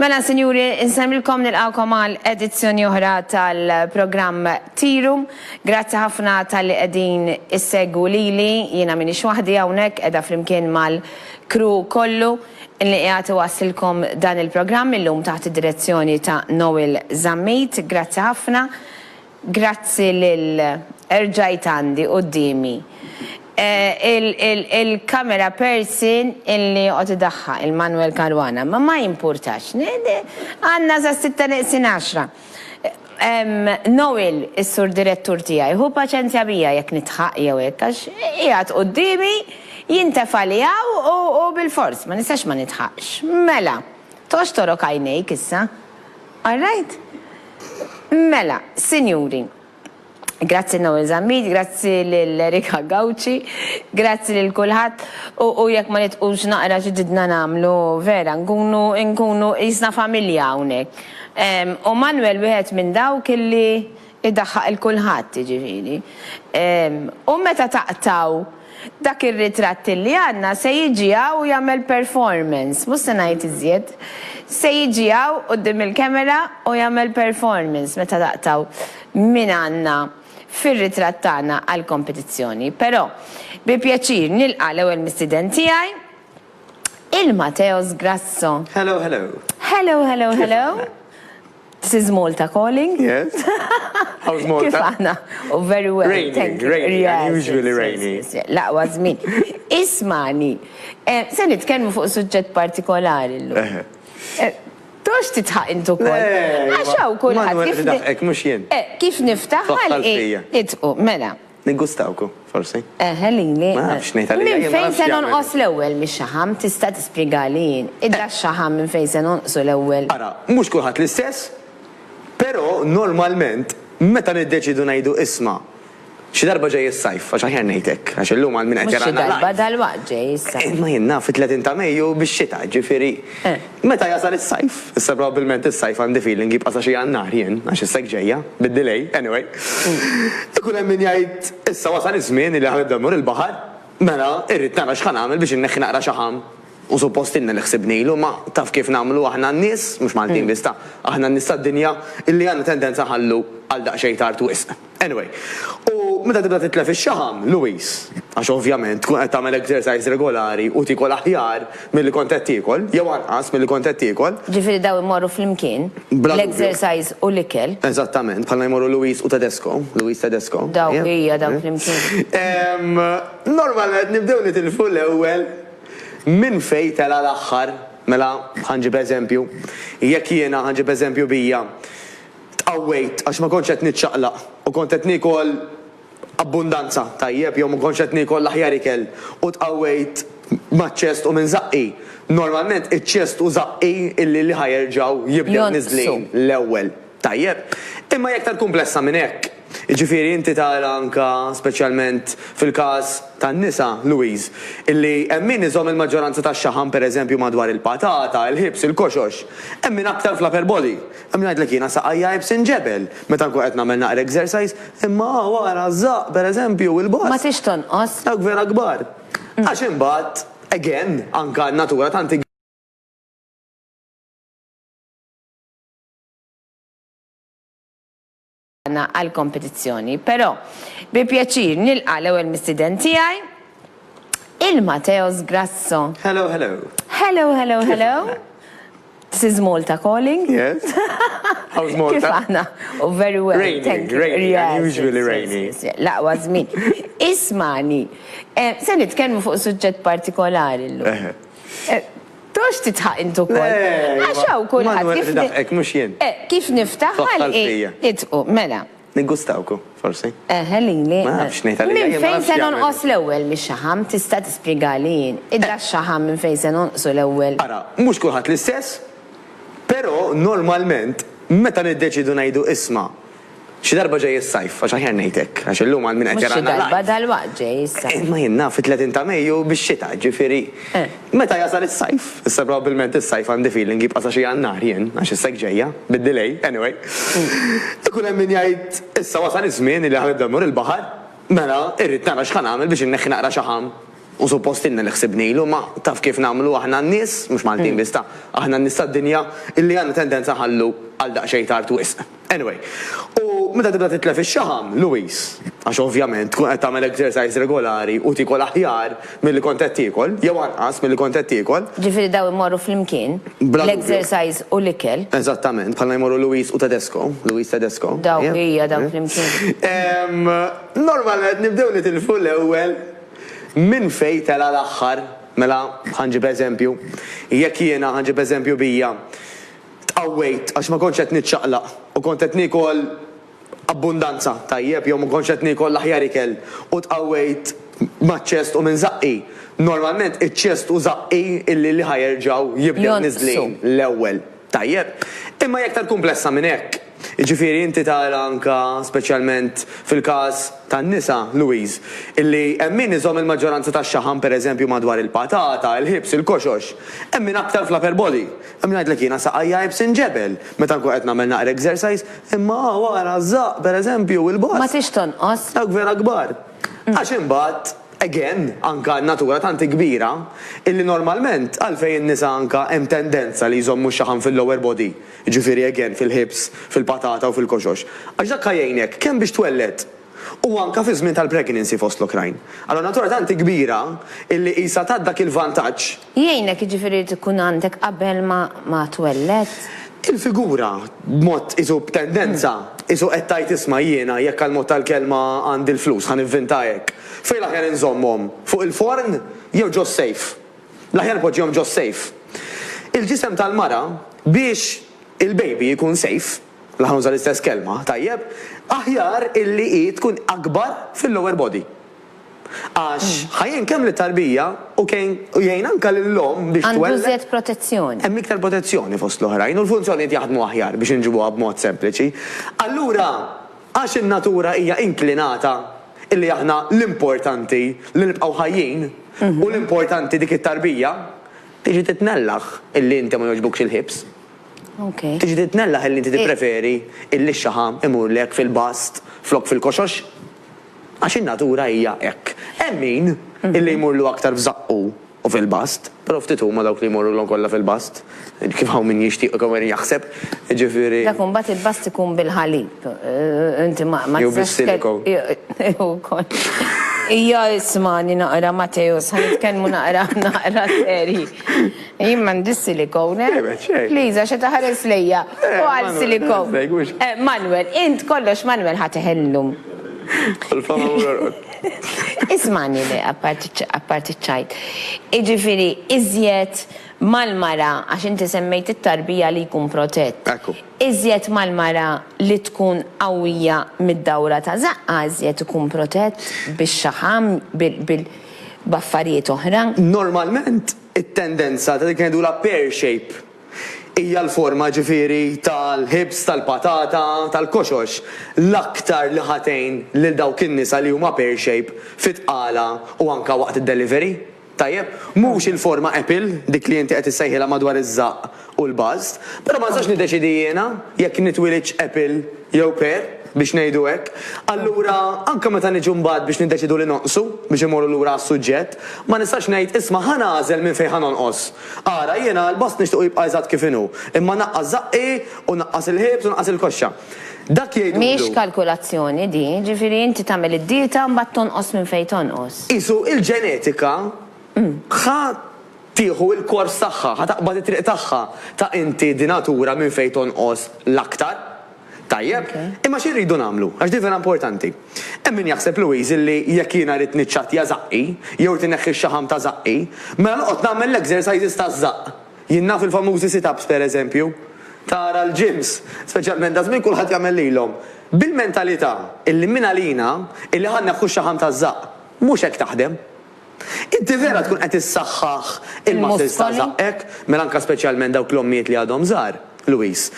Mela, sinjuri, insemmilkom nilqawkom għal edizzjoni oħra tal-programm Tiru. Grazzi ħafna tal-li qegħdin issegwu lili, jiena minix waħdi hawnhekk qiegħda flimkien mal-kru kollu li qiegħed iwassilkom dan il-programm illum taħt id-direzzjoni ta' Noel Zammit. Grazzi ħafna. Grazzi lil erġajt għandi qudiemi il-kamera person illi qed idaħħa il-Manuel Caruana, ma jimpurtax. Għandna sa 6:10. Noel, is-sur direttur tiegħi, hu paċenzja bija jekk nitħaq jew hekk għax qiegħed qudiemi jintefa' li u bil-fors ma nistax ma nitħaqx. Mela, toxtorok għajnejk issa. All right? Mela, sinjuri. Grazzi Noel Zammit, grazzi l-Erika Gawci, grazzi l-kulħat u jekk ma nitqux naqra ġididna namlu vera, nkunu jisna familja hawnhekk. U Manuel wieħed minn dawk illi iddaħħaq il-kulħadd ġifieri. U meta taqtaw dak ir-ritratt li għandna se jiġi u jagħmel performance, mhux se ngħid iżjed. Se jiġi quddiem il-kamera u jagħmel performance meta taqtaw min għandna fir-ritratt tagħna għall-kompetizzjoni. Però bi pjaċir nilqa' l-ewwel mistiden tiegħi il-Mateos Grasso. Hello. Hello. This is Malta calling. Yes. How's Malta? Kif aħna? Oh, very well. Rainy. Unusually rainy. Laqwa żmien. Ismani, se nitkellmu fuq suġġett partikolari llum. Tox titħaq intu kol. Għaxaw kulħadd. Kif niftaħ għal itqu, mela. Ningustawku, forsi. Lili. Ma nafx ngħid għalija. Minn fejn se nonqos l-ewwel mix-xaħam tista' tispjegali jien. Idda x-xaħam minn fejn se nonqsu l-ewwel. Ara, mhux kulħadd l-istess, però normalment meta niddeċidu ngħidu isma' xi darba ġej is-sajf, għax aħjar ngħidlek, għax illum għal min qed jarana. Xi darba dal-waqt ġej is-sajf. Ma jien naf fit-30 ta' Mejju bix-xita, ġifieri. Meta jasal is-sajf, issa probabbilment is-sajf għandi feeling jibqa' sa xi jannar jien, għax is-sajf ġejja, bid-delay, anyway. Ikun hemm min jgħid issa wasal iż-żmien li ħanibda mmur il-baħar, mela irrid nara x'ħan nagħmel biex inneħħi naqra xaħam. U suppost inna li ħsibnilu, ma taf kif nagħmlu aħna n-nies, mhux Maltin bista, aħna n-nies tad-dinja illi għandna tendenza ħallu għal daqsxejn tard wisq. Anyway, u meta tibda titlef ix-xaħam, Luis, għax ovvjament tkun qed tagħmel exercise regolari u tikol aħjar milli kont qed tiekol, jew anqas milli kont qed tiekol. Ġifieri daw imorru flimkien, l-exercise u l-ikel. Eżattament, bħalma jmorru Luis u Tedesco, Daw hija daw flimkien. Normalment nibdew nitilfu l-ewwel min fejn tela l-aħħar, mela ħanġib eżempju, jekk jiena ħanġib eżempju bija tqawwejt għax ma kontx qed niċċaqlaq u kont qed niekol abbundanza tajjeb jew ma kontx qed niekol l-aħjar ikel u tqawwejt maċ-ċest u minn zaqqi. Normalment iċ-ċest u zaqqi illi li ħajerġgħu jibdew niżlin l-ewwel. Tajjeb. Imma jekk tal-komplessa minn hekk. Ġifieri inti tara anke speċjalment fil-każ tan-nisa, Louise, illi hemm min iżomm il-maġġoranza tax-xaħam pereżempju madwar il-patata, il-ħibs, il-koxox. Hemm min aktar fl-upper body. Hemm ngħidlek jiena saqajja ħibs inġebel meta nkun qed nagħmel naqra exercise, imma wara żaq pereżempju il-boss. Ma tix tonqos. Dawk vera kbar. Għax imbagħad, again, anke n-natura tant għal-kompetizzjoni. Però bi pjaċir nilqa' l-ewwel mistiden tiegħi il-Mateos Grasso. Hello. This is Malta calling. Yes. How's Malta? Kif aħna? Oh, very well. Rainy. Unusually rainy. Laqwa żmien. Ismani, se nitkellmu fuq suġġett partikolari llum. Tox titħaq intu kol. Għaxaw kulħadd. Kif niftaħ għal itqu, mela. Ningustawku, forsi. Lili. Ma nafx ngħid għalija. Minn fejn se nonqos l-ewwel mix-xaħam tista' tispjegali jien. Idda x-xaħam minn fejn se nonqsu l-ewwel. Ara, mhux kulħadd l-istess, però normalment meta niddeċidu ngħidu isma' xi darba ġej is-sajf, għax aħjar ngħidlek, għax illum għal min qed jarana. Xi darba dal-waqt ġej is-sajf. Ma jien naf fit-30 ta' Mejju bix-xita, ġifieri. Meta jasal is-sajf, issa probabbilment is-sajf għandi feeling jibqa' sa xi jannar jien, għax is-sajf ġejja, bid-delay, anyway. Ikun hemm min jgħid issa wasal iż-żmien li ħanibda mmur il-baħar, mela irrid nara x'ħan nagħmel biex inneħħi naqra xaħam. u suppost inna li ħsibnilu, ma taf kif nagħmlu aħna n-nies, mhux Maltin biss aħna n-nies tad-dinja illi għandna tendenza ħallu għal daqsxejn tard wisq. Anyway, u meta tibda titlef ix-xaħam, Luis, għax ovvjament tkun qed tagħmel exercise regolari u tikol aħjar milli kont qed tiekol, jew anqas milli kont qed tiekol. Ġifieri daw imorru flimkien. L-exercise u l-ikel. Eżattament, bħalma jmorru Luis u Tedesco. Daw hija daw flimkien. Normalment nibdew nitilfu l-ewwel minn fejn tela l-aħħar, mela ħanġib eżempju, jekk jiena ħanġib eżempju bija tqawwejt għax ma kontx qed niċċaqlaq u kont qed niekol abbundanza tajjeb jew ma kontx qed niekol l-aħjar ikel u tqawwejt maċ-ċest u minn zaqqi. Normalment iċ-ċest u zaqqi illi li ħajerġgħu jibdew niżlin l-ewwel. Tajjeb, imma jekk tal-komplessa minn hekk. Ġifieri inti tara anka speċjalment fil-każ tan-nisa, Louise, illi hemm min iżomm il-maġġoranza tax-xaħam pereżempju madwar il-patata, il-ħibs, il-koxox. Hemm min aktar fl-upper body. Hemm ngħidlek jiena saqajja ħibs inġebel meta nkun qed nagħmel naqra exercise, imma wara żaq pereżempju il-boss. Ma tix tonqos. Dawk vera kbar. Għax imbagħad again, anka natura tanti kbira, illi normalment għalfejn in-nisa anka hemm tendenza li jżommu x-xaħam fil-lower body. Ġifieri again fil-ħibs, fil-patata u fil-koxox. Għax dak ħajjejnek kemm biex twellet u anka fi żmien tal-pregnancy fost l-oħrajn. Allora natura tanti kbira illi qisha ta' dak il-vantaġġ. Jgħinek ġifieri tkun għandek qabel ma twellet. Il-figura b'mod isu b'tendenza, isu qed tajt isma' jiena jekk għal-mod tal-kelma għandi l-flus ħan inventa hekk. Fejn l-aħjar inżommhom? Fuq il-forn jew ġo safe. L-aħjar poġġihom ġo safe. Il-ġisem tal-mara biex il-baby jkun safe, l-ħanuża l-istess kelma, tajjeb, aħjar illi hi tkun akbar fil-lower body. Għax ħajjen kemm l-tarbija u jgħin anka l-lom biex twella. Għandu żied protezzjoni. Hemm iktar protezzjoni fost l-oħrajn u l-funzjonijiet jaħdmu aħjar biex inġibuha b'mod sempliċi. Allura, għax in-natura hija inklinata illi aħna l-importanti li nibqgħu ħajjin u l-importanti dik it-tarbija tiġi titnellaħ illi inti ma jogħġbukx il-ħibs. Tiġi titnellaħ illi inti tippreferi illi x-xaħam imurlek fil-bast flok fil-koxox. Għax in-natura hija hekk. Hemm min illi jmurlu aktar f'żaqqu u fil-bast, però ftit huma dawk li jmorru kollha fil-bast. Kif hawn min jixtieq kemm jaħseb, ġifieri. Dak imbagħad il-bast ikun bil-ħalib. Inti ma jew bis-siliko. Ija ismani naqra Matejus, ħanitkellmu naqra seri. Jien m'għandi silikone. Liża xi taħares lejja u għal silikone. Manuel, int kollox Manuel ħateħellum. Ismani li apparti ċajt. Iġifiri, iżjed mal-mara, għax inti semmejt it-tarbija li jkun protett. Iżjed mal-mara li tkun qawwija mid-dawra ta' zaqqa, iżjed ikun protett bix-xaħam, bil-baffarijiet oħra. Normalment, it-tendenza ta' dik la pear shape hija l-forma ġifieri tal-ħibs, tal-patata, tal-koxox. L-aktar li ħatejn lil dawk in-nisa li huma pear shape fit-tqala u anka waqt id-delivery. Tajjeb, mhux il-forma apple dik li inti qed issejħilha madwar iż-żaq u l-bast, però ma nistax niddeċidi jiena jekk nitwilidx apple jew pear biex ngħidu hekk. Allura anke meta niġu mbagħad biex niddeċidu li noqsu biex imorru lura għas-suġġett, ma nistax ngħid isma' ħanażel minn fejn ħanonqos. Ara jiena l-bast nixtieq jibqa' eżatt kif inhu, imma naqqas zaqqi u naqqas il-ħibs u naqqas il-koxxa. Dak jgħidu. Mhix kalkulazzjoni di, ġifieri inti tagħmel id-dieta mbagħad tonqos minn fejn tonqos. Isu il-ġenetika ħa tieħu il-kors tagħha, ħa taqbad it-triq tagħha ta' inti di natura minn fejn tonqos l-aktar. Tajjeb, imma xi rridu nagħmlu, għax di vera importanti. Hemm min jaħseb Louise illi jekk jiena rrid niċċattja zaqqi, jew tineħħi x-xaħam ta' zaqqi, mela noqgħod nagħmel l-exercises ta' żaq. Jien naf il-famużi sit-ups pereżempju, tara l-gyms, speċjalment da żmien kulħadd jagħmel lilhom. Bil-mentalità illi minn għalina illi ħa neħħu x-xaħam ta' żaq, mhux hekk taħdem. Inti vera tkun qed issaħħaħ il-muscles ta' zaqqek, mela anke speċjalment dawk l-ommijiet li għadhom żgħar, Louise.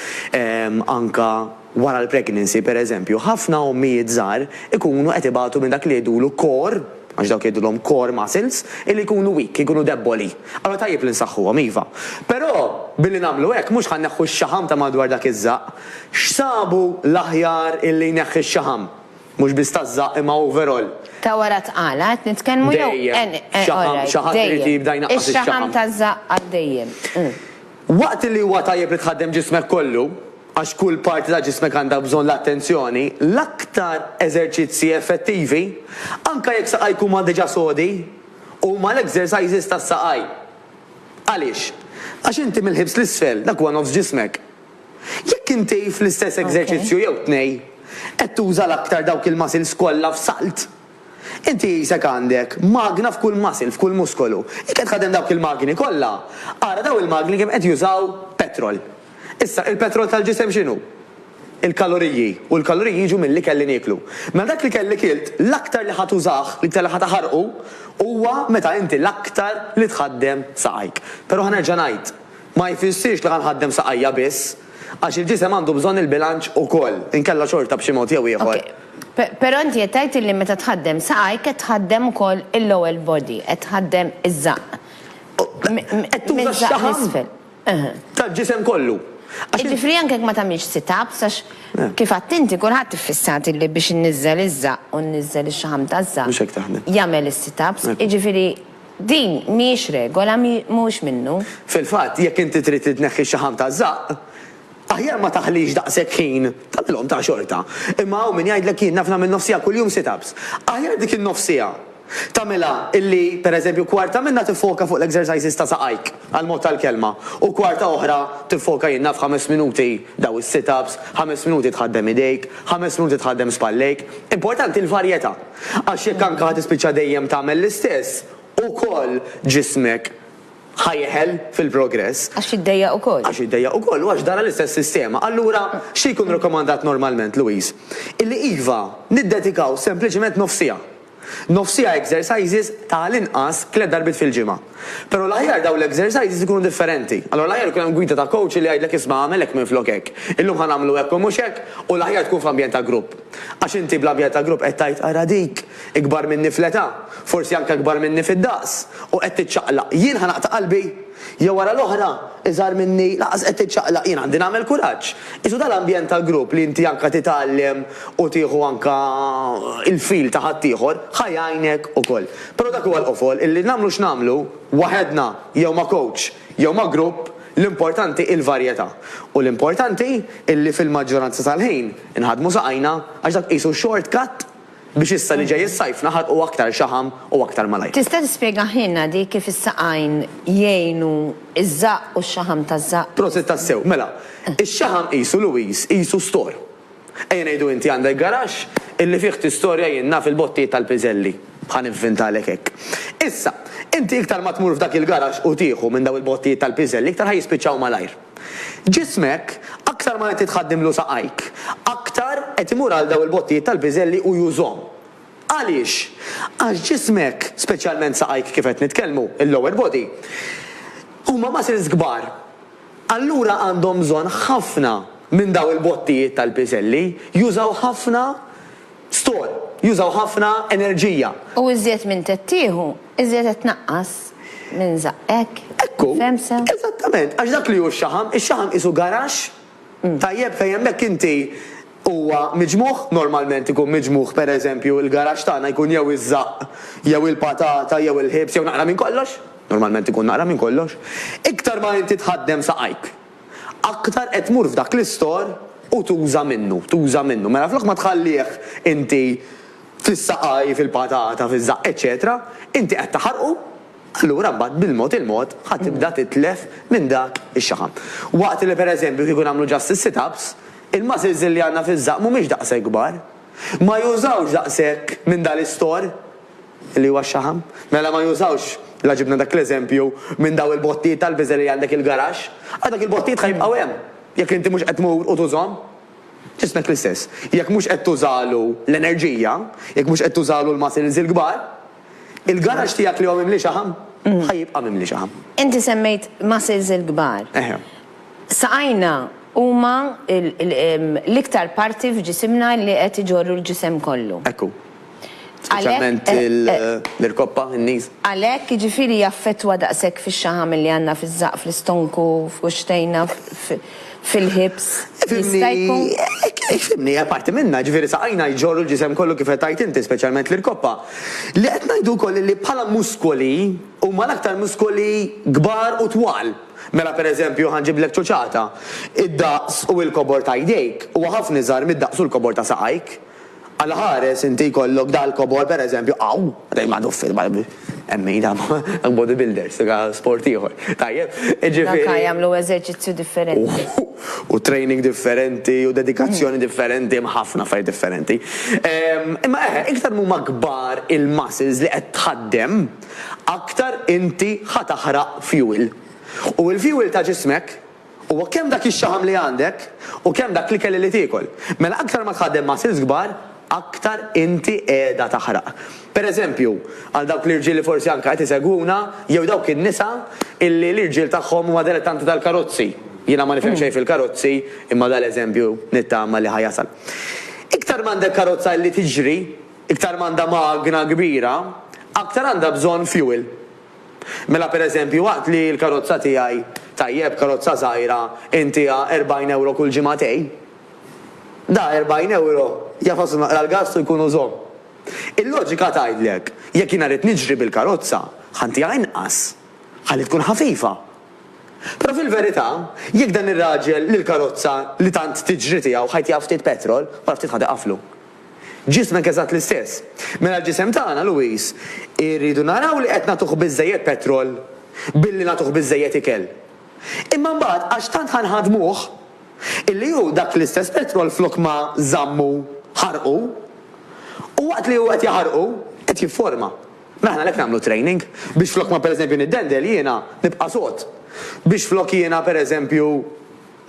Anka wara l-pregnancy, per eżempju, ħafna ommijiet żgħar ikunu qed ibatu minn dak li jgħidulu core, għax dawk jgħidulhom core muscles, illi jkunu weak, jkunu debboli. Allura tajjeb li nsaħħuhom iva. Però billi nagħmlu hekk mhux ħanneħħu x-xaħam ta' madwar dak iż-żaq. X'sabu l-aħjar illi jneħħi x-xaħam? Mhux biss taż-żaq imma overall. Ta' wara tqala, qed nitkellmu jew. Xaħat irid jibda jnaqqas ix-xaħam ix-xaħam. taż-żaq għaddejjem. Waqt li huwa tajjeb li tħaddem ġismek kollu, għax kull parti ta' ġismek għandha bżonn l-attenzjoni, l-aktar eżerċizzi effettivi, anke jekk saqaj jkun ma diġà sodi, huma l-exercises tas-saqaj. Għaliex? Għax inti mill-ħibs l-isfel, dak huwa nofs ġismek. Jekk inti fl-istess eżerċizzju jew tnej, qed tuża l-aktar dawk il-muscles kollha f'salt. Inti jisek għandek magna f'kull muscle, f'kull muskolu. Jekk qed tħaddem dawk il-magni kollha, ara daw il-magni kemm qed jużaw petrol. Issa il-petrol tal-ġisem x'inhu? Il-kaloriji. U l-kaloriji jiġu mill-li kelli nieklu. Mela dak li kelli kilt, l-aktar li ħatużaħ, l-aktar li ħataħarqu, huwa meta inti l-aktar li tħaddem saqajk. Però ħanerġa' ngħid, ma jfissirx li ħanħaddem saqajja biss, għax il-ġisem għandu bżonn il-bilanċ ukoll, inkella xorta b'xi mod jew ieħor. Però inti qed tgħid li meta tħaddem saqajk qed tħaddem ukoll il-lower body, qed tħaddem iż-żaq. Qed tuża x-xaħam tal-ġisem kollu. Ġifri anke ma tagħmilx sit-ups għax kif għadt inti kulħadd iffissat li biex inniżżel iż-żaq u nniżżel ix-xaħam taż-żaq. Mhux hekk taħdem. Jagħmel is-sit-ups, jiġifieri din mhijiex regola mhux minnu. Fil-fatt, jekk inti trid tneħħi x-xaħam taż-żaq, aħjar ma taħlix daqshekk ħin tal-lom ta' xorta. Imma hawn min jgħidlek jien naf nagħmel nofsija kuljum sit-ups. Aħjar dik in-nofsija tagħmilha illi pereżempju kwarta minnha tiffoka fuq l-exercises ta' saqajk għal-mod tal-kelma u kwarta oħra tiffoka jien naf 5 minuti daw is-sit-ups, 5 minuti tħaddem idejk, 5 minuti tħaddem spallejk. Importanti l-varjetà. Għax jekk anke ħad tispiċċa dejjem tagħmel l-istess, ukoll ġismek ħajħel fil-progress. Għax jiddejja ukoll. Għax jiddejja ukoll u għax dara l-istess sistema. Allura xi jkun rekomandat normalment, Louise? Illi iva niddedikaw sempliċement nofsija. Nofsija exercises tal-inqas 3 darbit fil-ġimgħa. Però l-aħjar daw l-exercises ikunu differenti. Allora l-aħjar ikun hemm gwida ta' coach li jgħidlek isma' għamel hekk minflok hekk. Illum ħanagħmlu hekk u mhux hekk u l-aħjar tkun f'ambjent ta' grupp. Għax inti bl-ambjent ta' grupp qed tgħid ara dik ikbar minni fl-età, forsi anke ikbar minni fid-daqs u qed tiċċaqlaq. Jien ħanaqta' qalbi jew wara l-oħra iżgħar minni laqas qed tiċċaqlaq jien għandi nagħmel kuraġġ. Isu dal-ambjent ta' grupp li inti anke titgħallem u tieħu anke il-fil ta' ħadd ieħor ħajjajnek ukoll. Però dak huwa l-qofol illi nagħmlu x'nagħmlu waħedna jew ma' coach jew ma' grupp l-importanti il-varjetà. U l-importanti illi fil-maġġoranza tal-ħin inħadmu saqajna għax dak qisu shortcut biex issa li ġej is-sajf naħadqu aktar xaħam u aktar malajr. Tista' tispjega ħinna di kif is-saqajn jgħinu iż-żaq u x-xaħam taż-żaq? Proset tassew, mela, ix-xaħam qisu Louise, qisu stor. Ejja ngħidu inti għandek garax illi fih tistorja jien naf il-bottijiet tal-piżelli. Bħan invventalek hekk. Issa, inti iktar ma tmur f'dak il-garax u tieħu minn daw il-bottijiet tal-piżelli, iktar ħajispiċċaw malajr. Ġismek, aktar ma qed tħaddimlu saqajk, aktar qed imur għal daw il-bottijiet tal-piżelli u jużhom. Għaliex? Għax ġismek, speċjalment saqajk kif qed nitkellmu, il-lower body, huma muscles kbar. Allura għandhom bżonn ħafna minn daw il-bottijiet tal-piżelli, jużaw ħafna store, jużaw ħafna enerġija. U iżjed minn tettieħu, iżjed qed tnaqqas minn żaqek. Ekku, eżattament, għax dak li hu x-xaħam, ix-xaħam isu garax, tajjeb fejn hemmhekk inti huwa miġmuħ, normalment ikun miġmuħ pereżempju il-garax tagħna jkun jew iż-żaq, jew il-patata, jew il-ħibs, jew naqra minn kollox, normalment ikun naqra minn kollox. Iktar ma inti tħaddem saqajk, aktar qed tmur f'dak l-istor u tuża minnu. Mela flok ma tħallih inti fis-saqaj, fil-patata, fiż-żaq, eċetera, inti qed taħarqu. Allura mbagħad bil-mod il-mod ħadd tibda titlef minn dak ix-xaħam. Waqt li pereżempju kieku nagħmlu ġast is-sit-ups, il-muscles li għandna fiż-żaq mhumiex daqshekk kbar. Ma jużawx daqshekk minn dal-istor li huwa x-xaħam. Mela ma jużawx la ġibna dak l-eżempju minn daw il-bottijiet tal-biżel li għandek il-garax, għal dak il-bottijiet ħajbqgħu hemm. Jekk inti mhux qed tmur u tużhom, ġismek l-istess. Jekk mhux qed tużalu l-enerġija, jekk mhux qed tużalu l-muscles il-kbar, il-garax tiegħek li huwa mimli xaħam, ħajibqa' mimli xaħam. Inti semmejt muscles il-kbar. Saqajna huma l-iktar parti f'ġisimna li qed iġorru l-ġisem kollu. Ekku. Speċjalment l-irkoppa, in-nies. Għalhekk jiġifieri jaffettwa daqshekk fix-xaħam li għandna fiż-żaq, fl-istonku, f'wixtejna, fil-ħibs. Jista' jkun. Fimni, parti minna, ġifieri saqajna jġorru l-ġisem kollu kif tajt inti, speċjalment l-koppa. Li qed ngħidu wkoll li bħala muskoli huma l-aktar muskoli kbar u twal. Mela pereżempju ħanġiblek ċoċata, id-daqs u l-kobor ta' jdejk huwa ħafna iżgħar mid-daqs u l-kobor ta' saqajk. Għal-ħares inti jkollok dal-kobor pereżempju, ma duffil, emmejda bodybuilders, sport ieħor. Tajjeb, ġifieri. Dakka jagħmlu eżerċizzju differenti. U training differenti, u dedikazzjoni differenti, ħafna affarijiet differenti. Imma iktar huma kbar il-muscles li qed tħaddem, aktar inti ħataħraq fuel. U l-fuel ta' ġismek huwa kemm dak ix-xaħam li għandek u kemm dak li kelli li tiekol. Mela aktar ma tħaddem muscles kbar, aktar inti qiegħda taħraq. Pereżempju, għal dawk l-irġiel li forsi anke qed isegwuna, jew dawk in-nisa illi l-irġiel tagħhom huma dilettanti tal-karozzi. Jiena ma nifhem xejn fil-karozzi, imma dal-eżempju nittama li ħajasal. Iktar m'għandek karozza li tiġri, iktar m'għandha magna kbira, aktar għandha bżonn fuel. Mela pereżempju waqt li l-karozza tiegħi tajjeb karozza żgħira inti 40 euro kull ġimagħtej. Da 40 euro jafas l-gastu jkunu żomm. Il-loġika tgħidlek, jekk jiena rrid niġri bil-karozza, ħantiha inqas, ħalli tkun ħafifa. Però fil-verità, jekk dan ir-raġel lill-karozza li tant tiġri tiegħu ħajt jaf ftit petrol, wara ftit ħadeqaflu. Ġismek eżatt l-istess. Mela l-ġisem tagħna Luis, irridu naraw li qed nagħtuh biżżejjed petrol billi nagħtuh biżżejjed ikel. Imma mbagħad għax tant ħanħadmuh illi hu dak l-istess petrol flok ma żammu ħarqu u waqt li hu qed jaħarqu qed jifforma. Maħna lek nagħmlu training biex flok ma pereżempju niddendel jiena nibqa' sod. Biex flok jiena pereżempju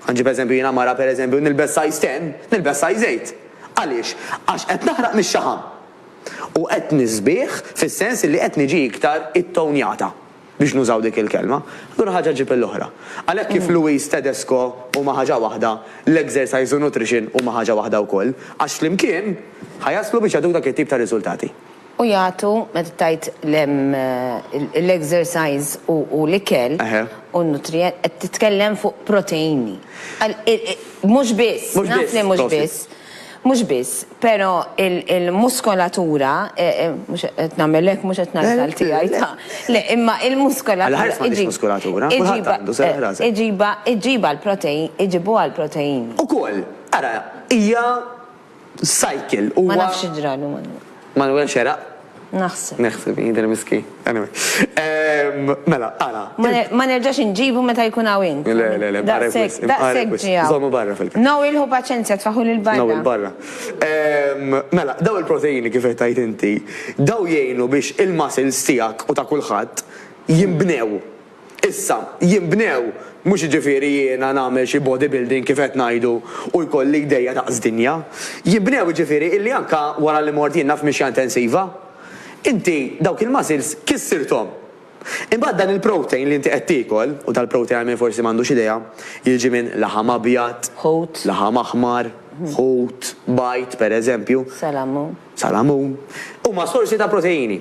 ħanġib eżempju jiena mara pereżempju nilbes size 10, nilbes size 8. Għaliex? Għax qed naħraq mix-xaħam. U qed nisbih fis-sens li qed niġi iktar it-townjata biex nużaw dik il-kelma, dur ħaġa ġib l-oħra. Għalhekk kif Luis Tedesco huma ħaġa waħda, l-exercise u nutrition huma ħaġa waħda wkoll, għax flimkien ħajaslu biex jagħtuk dak it-tip ta' riżultati. U jagħtu meta tajt l-exercise u l-ikel u n-nutrient qed titkellem fuq proteini. Mhux biss, naf li mhux biss. Mhux biss, però il-muskolatura, mhux qed nagħmel hekk mhux qed nagħmel tiegħi le, imma il-muskolatura iġiba l-protein, iġibuha l-protein. Ukoll, ara, hija cycle. Ma nafx ġralu Manuel xeraq? Naħseb jidher miski. Mela, ara. Ma nerġax inġibu meta jkun hawn. Le, daqshekk ġiew. Żommu barra fil-każ. No ilħu paċenzja tfaħu lil barra. No il-barra. Mela, daw il-proteini kif qed tgħid inti, daw jgħinu biex il-muscles tiegħek u ta' kulħadd jinbnew. Issa, jinbnew mhux jiġifieri jiena nagħmel xi bodybuilding kif qed ngħidu u jkolli jdejja daqs dinja. Jinbnew jiġifieri illi anke wara li mort jien naf mixja intensiva. Inti dawk il-muscles kissirthom. Imbagħad dan il-protein li inti qed tiekol, u tal-protein għal min forsi m'għandux idea, jiġi minn laħam abjad, laħam aħmar, ħut, bajt pereżempju. Salamun. Huma sorsi ta' proteini.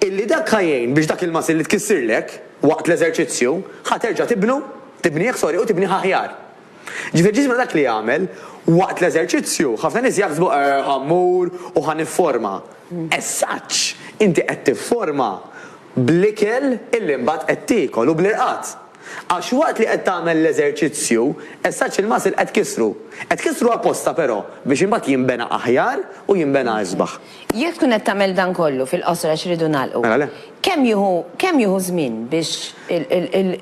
Illi dak ħajjin biex dak il-muscle li tkissirlek waqt l-eżerċizzju ħaterġa' tibnieh u tibnieh aħjar. Ġifier ġisma dak li jagħmel waqt l-eżerċizzju ħafna nies jaħsbu ħammur u ħanifforma. As such, inti qed tifforma bl-ikel illi mbagħad qed tiekol u bl-irqad. Għax waqt li qed tagħmel l-eżerċizzju, as such il-muscle qed kisru. Qed kisru apposta però biex imbagħad jinbena aħjar u jinbena isbaħ. Jekk tkun qed tagħmel dan kollu fil-qosra x'ridu nagħlqu. Kemm jieħu żmien biex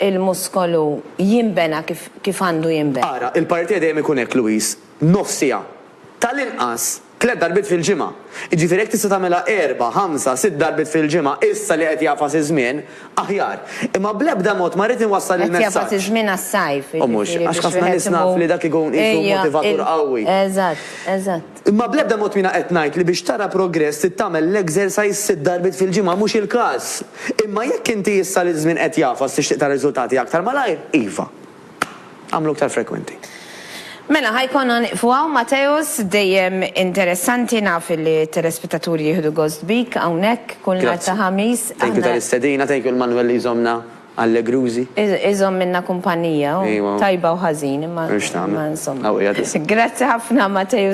il-muskolu jinbena kif għandu jinbena? Ara, il-partija dejjem ikun hekk Luis, nofsija tal-inqas 3 darbit fil-ġimgħa. Jiġifieri jekk tista' tagħmilha 4, 5, 6 darbit fil-ġimgħa issa li qed jafas iż-żmien aħjar. Imma bl-ebda mod ma rrid inwassal il-messaġġ. Qed jafas iż-żmien għas-sajf. U mhux għax ħafna nies naf li dak ikun motivatur qawwi. Eżatt. Imma bl-ebda mod mina qed ngħid li biex tara progress trid tagħmel l-exercise 6 darbit fil-ġimgħa mhux il-każ. Imma jekk inti issa li żmien qed jafas tixtieq tara riżultati aktar malajr, iva. Għamlu aktar frekwenti. Mela, ħajkonna niqfuaw, Mateus, dejjem interessanti naf li telespettaturi jieħdu gost bik, hawnhekk, kull nhar ta' ħamis. Thank you tal-istedina, thank you l-Manuel li jżomna Allegruzi. Iżom minna kumpanija, Iwa. tajba u ħażin, ma Ix tagħmel. insomma. Għawija tisa. Grazzi ħafna Mateo